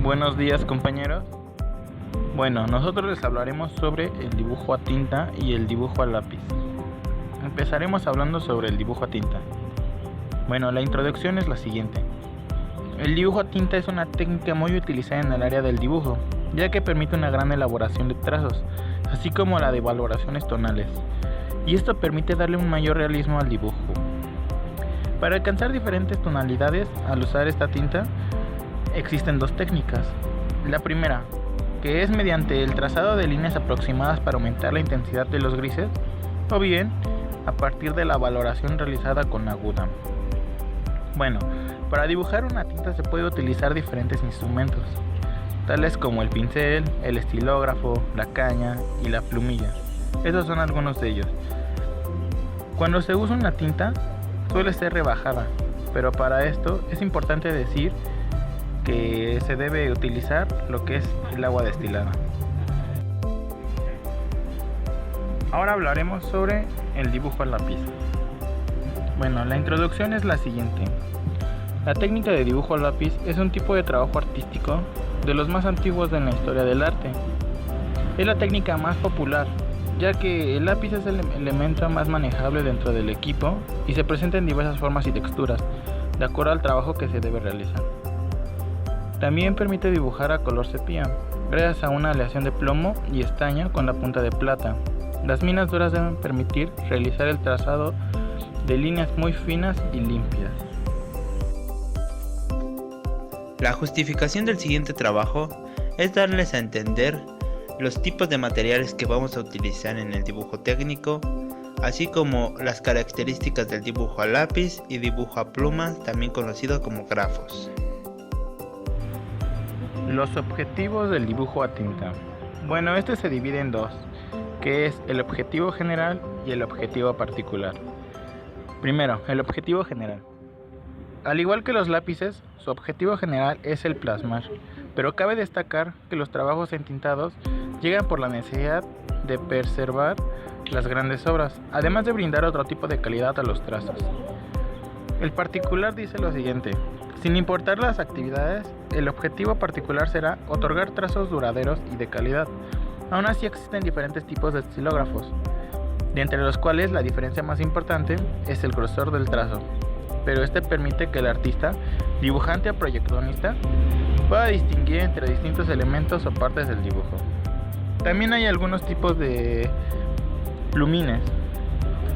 Buenos días, compañeros. Bueno, nosotros les hablaremos sobre el dibujo a tinta y el dibujo a lápiz. Empezaremos hablando sobre el dibujo a tinta. Bueno, la introducción es la siguiente. El dibujo a tinta es una técnica muy utilizada en el área del dibujo, ya que permite una gran elaboración de trazos, así como la de valoraciones tonales, y esto permite darle un mayor realismo al dibujo. Para alcanzar diferentes tonalidades al usar esta tinta, existen dos técnicas. La primera, que es mediante el trazado de líneas aproximadas para aumentar la intensidad de los grises, o bien a partir de la valoración realizada con aguda. Bueno, para dibujar una tinta se puede utilizar diferentes instrumentos, tales como el pincel, el estilógrafo, la caña y la plumilla. Esos son algunos de ellos. Cuando se usa una tinta, suele ser rebajada, pero para esto es importante decir que se debe utilizar lo que es el agua destilada. Ahora hablaremos sobre el dibujo a lápiz. Bueno, la introducción es la siguiente. La técnica de dibujo a lápiz es un tipo de trabajo artístico de los más antiguos en la historia del arte. Es la técnica más popular, ya que el lápiz es el elemento más manejable dentro del equipo y se presenta en diversas formas y texturas, de acuerdo al trabajo que se debe realizar. También permite dibujar a color sepia, gracias a una aleación de plomo y estaño con la punta de plata. Las minas duras deben permitir realizar el trazado de líneas muy finas y limpias. La justificación del siguiente trabajo es darles a entender los tipos de materiales que vamos a utilizar en el dibujo técnico, así como las características del dibujo a lápiz y dibujo a pluma, también conocido como grafos. Los objetivos del dibujo a tinta. Bueno, este se divide en dos, que es el objetivo general y el objetivo particular. Primero, el objetivo general. Al igual que los lápices, su objetivo general es el plasmar, pero cabe destacar que los trabajos entintados llegan por la necesidad de preservar las grandes obras, además de brindar otro tipo de calidad a los trazos. El particular dice lo siguiente: sin importar las actividades, el objetivo particular será otorgar trazos duraderos y de calidad. Aún así existen diferentes tipos de estilógrafos, de entre los cuales la diferencia más importante es el grosor del trazo, pero este permite que el artista, dibujante o proyeccionista pueda distinguir entre distintos elementos o partes del dibujo. También hay algunos tipos de plumines.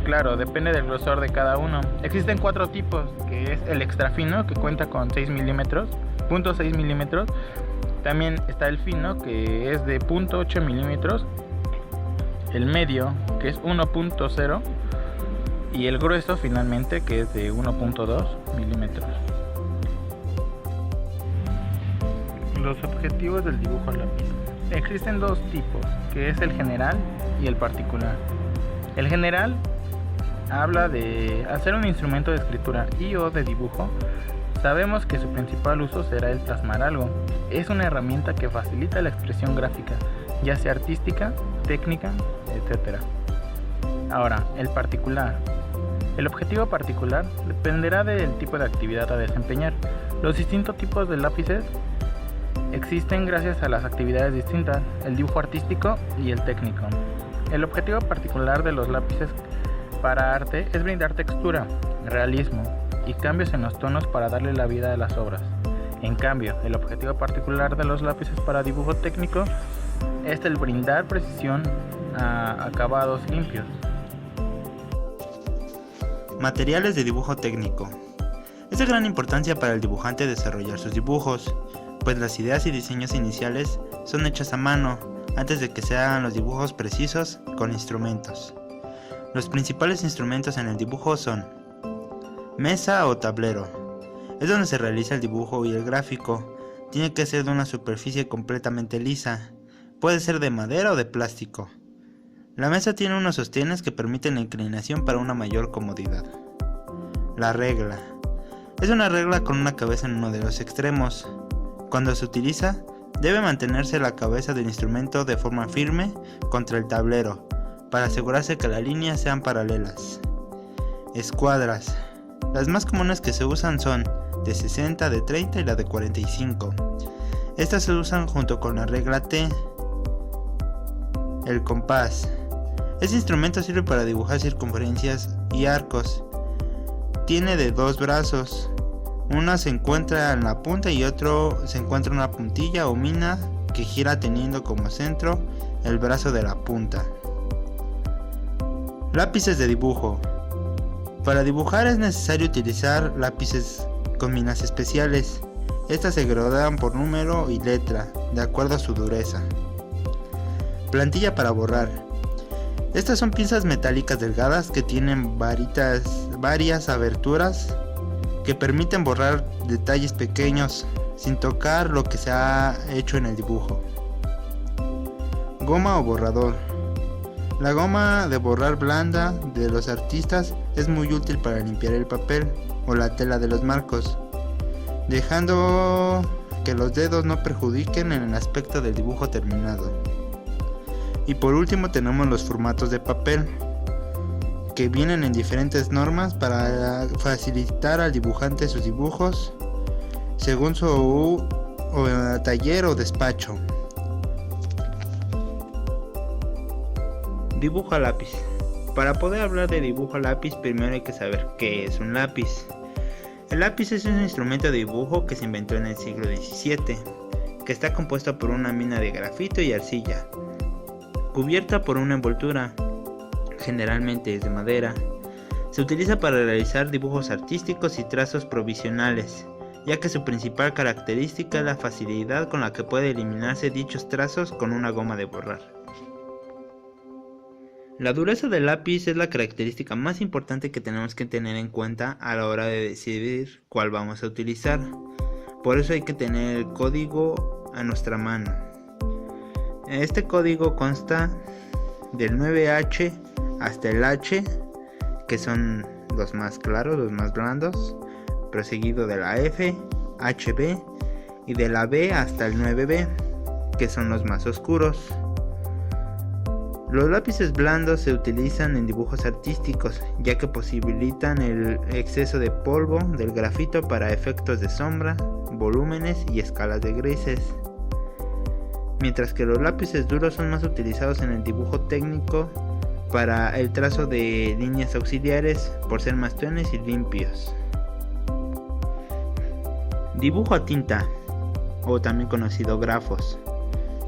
Claro, depende del grosor de cada uno. Existen 4 tipos, que es el extra fino, que cuenta con 6 milímetros, 0.6 milímetros. También está el fino, que es de 0.8 milímetros. El medio, que es 1.0. Y el grueso, finalmente, que es de 1.2 milímetros. Los objetivos del dibujo a lápiz. Existen 2 tipos, que es el general y el particular. El general habla de hacer un instrumento de escritura y o de dibujo. Sabemos que su principal uso será el plasmar algo. Es una herramienta que facilita la expresión gráfica, ya sea artística, técnica, etc. Ahora, el particular. El objetivo particular dependerá del tipo de actividad a desempeñar. Los distintos tipos de lápices existen gracias a las actividades distintas, el dibujo artístico y el técnico. El objetivo particular de los lápices para arte es brindar textura, realismo y cambios en los tonos para darle la vida a las obras. En cambio, el objetivo particular de los lápices para dibujo técnico es el brindar precisión a acabados limpios. Materiales de dibujo técnico. Es de gran importancia para el dibujante desarrollar sus dibujos, pues las ideas y diseños iniciales son hechas a mano antes de que se hagan los dibujos precisos con instrumentos. Los principales instrumentos en el dibujo son mesa o tablero. Es donde se realiza el dibujo y el gráfico. Tiene que ser de una superficie completamente lisa. Puede ser de madera o de plástico. La mesa tiene unos sostenes que permiten la inclinación para una mayor comodidad. La regla. Es una regla con una cabeza en uno de los extremos. Cuando se utiliza, debe mantenerse la cabeza del instrumento de forma firme contra el tablero, para asegurarse que las líneas sean paralelas. Escuadras. Las más comunes que se usan son de 60, de 30 y la de 45. Estas se usan junto con la regla T. El compás. Este instrumento sirve para dibujar circunferencias y arcos. Tiene de 2 brazos. Uno se encuentra en la punta y otro se encuentra en una puntilla o mina que gira teniendo como centro el brazo de la punta. Lápices de dibujo. Para dibujar es necesario utilizar lápices con minas especiales. Estas se graduan por número y letra, de acuerdo a su dureza. Plantilla para borrar. Estas son pinzas metálicas delgadas que tienen varias aberturas que permiten borrar detalles pequeños sin tocar lo que se ha hecho en el dibujo. Goma o borrador. La goma de borrar blanda de los artistas es muy útil para limpiar el papel o la tela de los marcos, dejando que los dedos no perjudiquen en el aspecto del dibujo terminado. Y por último tenemos los formatos de papel, que vienen en diferentes normas para facilitar al dibujante sus dibujos según su taller o despacho. Dibujo a lápiz. Para poder hablar de dibujo a lápiz, primero hay que saber qué es un lápiz. El lápiz es un instrumento de dibujo que se inventó en el siglo XVII, que está compuesto por una mina de grafito y arcilla, cubierta por una envoltura, generalmente es de madera. Se utiliza para realizar dibujos artísticos y trazos provisionales, ya que su principal característica es la facilidad con la que puede eliminarse dichos trazos con una goma de borrar. La dureza del lápiz es la característica más importante que tenemos que tener en cuenta a la hora de decidir cuál vamos a utilizar. Por eso hay que tener el código a nuestra mano. Este código consta del 9H hasta el H, que son los más claros, los más blandos, proseguido de la F, HB y de la B hasta el 9B, que son los más oscuros. Los lápices blandos se utilizan en dibujos artísticos, ya que posibilitan el exceso de polvo del grafito para efectos de sombra, volúmenes y escalas de grises. Mientras que los lápices duros son más utilizados en el dibujo técnico para el trazo de líneas auxiliares por ser más tenues y limpios. Dibujo a tinta, o también conocido grafos.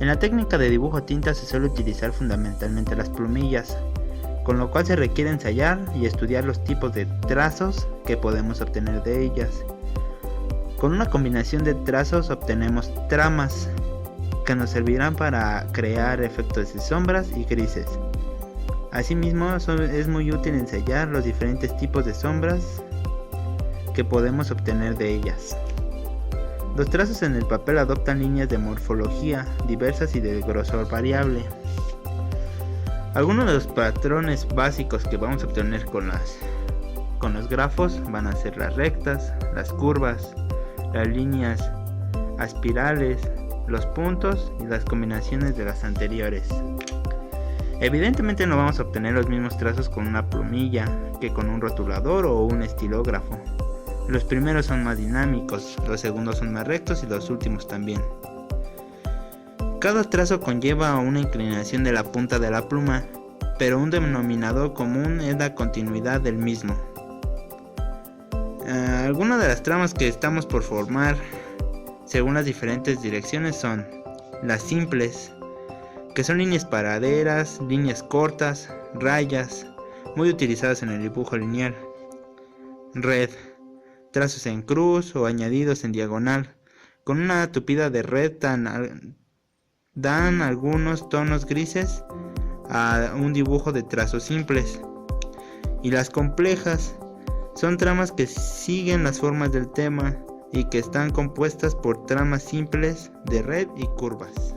En la técnica de dibujo a tinta se suele utilizar fundamentalmente las plumillas, con lo cual se requiere ensayar y estudiar los tipos de trazos que podemos obtener de ellas. Con una combinación de trazos obtenemos tramas, que nos servirán para crear efectos de sombras y grises. Asimismo, es muy útil ensayar los diferentes tipos de sombras que podemos obtener de ellas. Los trazos en el papel adoptan líneas de morfología diversas y de grosor variable. Algunos de los patrones básicos que vamos a obtener con los grafos van a ser las rectas, las curvas, las líneas espirales, los puntos y las combinaciones de las anteriores. Evidentemente no vamos a obtener los mismos trazos con una plumilla que con un rotulador o un estilógrafo. Los primeros son más dinámicos, los segundos son más rectos y los últimos también. Cada trazo conlleva una inclinación de la punta de la pluma, pero un denominador común es la continuidad del mismo. Algunas de las tramas que estamos por formar según las diferentes direcciones son las simples, que son líneas paraderas, líneas cortas, rayas, muy utilizadas en el dibujo lineal. Red, trazos en cruz o añadidos en diagonal. Con una tupida de red dan algunos tonos grises a un dibujo de trazos simples. Y las complejas son tramas que siguen las formas del tema y que están compuestas por tramas simples de red y curvas.